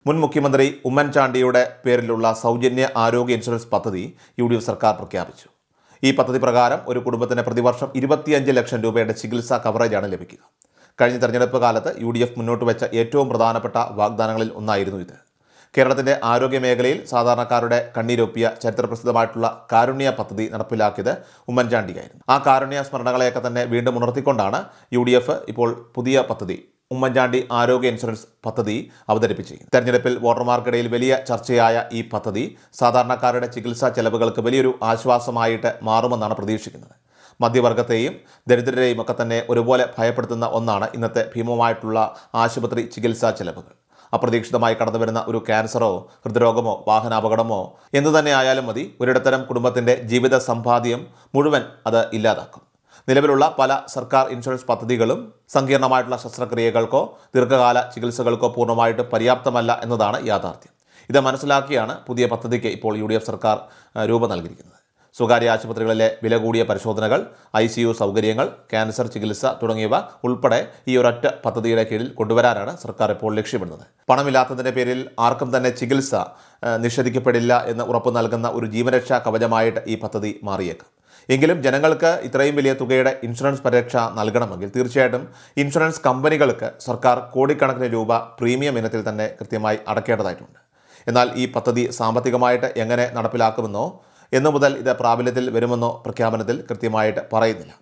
മുൻ മുഖ്യമന്ത്രി ഉമ്മൻചാണ്ടിയുടെ പേരിലുള്ള സൗജന്യ ആരോഗ്യ ഇൻഷുറൻസ് പദ്ധതി UDF സർക്കാർ പ്രഖ്യാപിച്ചു. ഈ പദ്ധതി പ്രകാരം ഒരു കുടുംബത്തിന് പ്രതിവർഷം 25 ലക്ഷം രൂപയുടെ ചികിത്സാ കവറേജാണ് ലഭിക്കുക. കഴിഞ്ഞ തെരഞ്ഞെടുപ്പ് കാലത്ത് UDF മുന്നോട്ട് വെച്ച ഏറ്റവും പ്രധാനപ്പെട്ട വാഗ്ദാനങ്ങളിൽ ഒന്നായിരുന്നു ഇത്. കേരളത്തിന്റെ ആരോഗ്യ മേഖലയിൽ സാധാരണക്കാരുടെ കണ്ണീരൊപ്പിയ ചരിത്രപ്രസിദ്ധമായിട്ടുള്ള കാരുണ്യ പദ്ധതി നടപ്പിലാക്കിയത് ഉമ്മൻചാണ്ടിയായിരുന്നു. ആ കാരുണ്യ സ്മരണകളെയൊക്കെ തന്നെ വീണ്ടും ഉണർത്തിക്കൊണ്ടാണ് UDF ഇപ്പോൾ പുതിയ പദ്ധതി ഉമ്മൻചാണ്ടി ആരോഗ്യ ഇൻഷുറൻസ് പദ്ധതി അവതരിപ്പിച്ചിരിക്കുന്നത്. തെരഞ്ഞെടുപ്പിൽ വോട്ടർമാർക്കിടയിൽ വലിയ ചർച്ചയായ ഈ പദ്ധതി സാധാരണക്കാരുടെ ചികിത്സാ ചെലവുകൾക്ക് വലിയൊരു ആശ്വാസമായിട്ട് മാറുമെന്നാണ് പ്രതീക്ഷിക്കുന്നത്. മധ്യവർഗത്തെയും ദരിദ്രരെയും ഒക്കെ തന്നെ ഒരുപോലെ ഭയപ്പെടുത്തുന്ന ഒന്നാണ് ഇന്നത്തെ ഭീമമായിട്ടുള്ള ആശുപത്രി ചികിത്സാ ചെലവുകൾ. അപ്രതീക്ഷിതമായി കടന്നുവരുന്ന ഒരു ക്യാൻസറോ ഹൃദ്രോഗമോ വാഹനാപകടമോ എന്തു തന്നെ ആയാലും മതി, ഒരിടത്തരം കുടുംബത്തിൻ്റെ ജീവിത സമ്പാദ്യം മുഴുവൻ അത് ഇല്ലാതാക്കും. നിലവിലുള്ള പല സർക്കാർ ഇൻഷുറൻസ് പദ്ധതികളും സങ്കീർണമായിട്ടുള്ള ശസ്ത്രക്രിയകൾക്കോ ദീർഘകാല ചികിത്സകൾക്കോ പൂർണ്ണമായിട്ട് പര്യാപ്തമല്ല എന്നതാണ് യാഥാർത്ഥ്യം. ഇത് മനസ്സിലാക്കിയാണ് പുതിയ പദ്ധതിക്ക് ഇപ്പോൾ UDF സർക്കാർ രൂപം നൽകിയിരിക്കുന്നത്. സ്വകാര്യ ആശുപത്രികളിലെ വില കൂടിയ പരിശോധനകൾ, ICU സൗകര്യങ്ങൾ, ക്യാൻസർ ചികിത്സ തുടങ്ങിയവ ഉൾപ്പെടെ ഈ ഒരൊറ്റ പദ്ധതിയുടെ കീഴിൽ കൊണ്ടുവരാനാണ് സർക്കാർ ഇപ്പോൾ ലക്ഷ്യമിടുന്നത്. പണമില്ലാത്തതിൻ്റെ പേരിൽ ആർക്കും തന്നെ ചികിത്സ നിഷേധിക്കപ്പെടില്ല എന്ന് ഉറപ്പു നൽകുന്ന ഒരു ജീവരക്ഷാ കവചമായിട്ട് ഈ പദ്ധതി മാറിയേക്കും. എങ്കിലും ജനങ്ങൾക്ക് ഇത്രയും വലിയ തുകയുടെ ഇൻഷുറൻസ് പരിരക്ഷ നൽകണമെങ്കിൽ തീർച്ചയായിട്ടും ഇൻഷുറൻസ് കമ്പനികൾക്ക് സർക്കാർ കോടിക്കണക്കിന് രൂപ പ്രീമിയം ഇനത്തിൽ തന്നെ കൃത്യമായി അടയ്ക്കേണ്ടതായിട്ടുണ്ട്. എന്നാൽ ഈ പദ്ധതി സാമ്പത്തികമായിട്ട് എങ്ങനെ നടപ്പിലാക്കുമെന്നോ എന്നു മുതൽ ഇത് പ്രാബല്യത്തിൽ വരുമെന്നോ പ്രഖ്യാപനത്തിൽ കൃത്യമായിട്ട് പറയുന്നില്ല.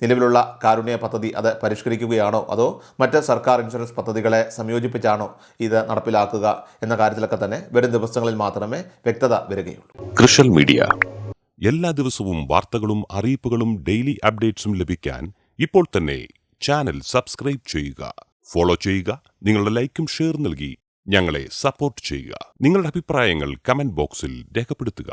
നിലവിലുള്ള കാരുണ്യ പദ്ധതി അത് പരിഷ്കരിക്കുകയാണോ അതോ മറ്റ് സർക്കാർ ഇൻഷുറൻസ് പദ്ധതികളെ സംയോജിപ്പിച്ചാണോ ഇത് നടപ്പിലാക്കുക എന്ന കാര്യത്തിലൊക്കെ തന്നെ വരും ദിവസങ്ങളിൽ മാത്രമേ വ്യക്തത വരികയുള്ളൂ. കൃഷൽ മീഡിയ എല്ലാ ദിവസവും വാർത്തകളും അറിയിപ്പുകളും ഡെയിലി അപ്ഡേറ്റ്സും ലഭിക്കാൻ ഇപ്പോൾ തന്നെ ചാനൽ സബ്സ്ക്രൈബ് ചെയ്യുക, ഫോളോ ചെയ്യുക, നിങ്ങളുടെ ലൈക്കും ഷെയർ നൽകി ഞങ്ങളെ സപ്പോർട്ട് ചെയ്യുക. നിങ്ങളുടെ അഭിപ്രായങ്ങൾ കമന്റ് ബോക്സിൽ രേഖപ്പെടുത്തുക.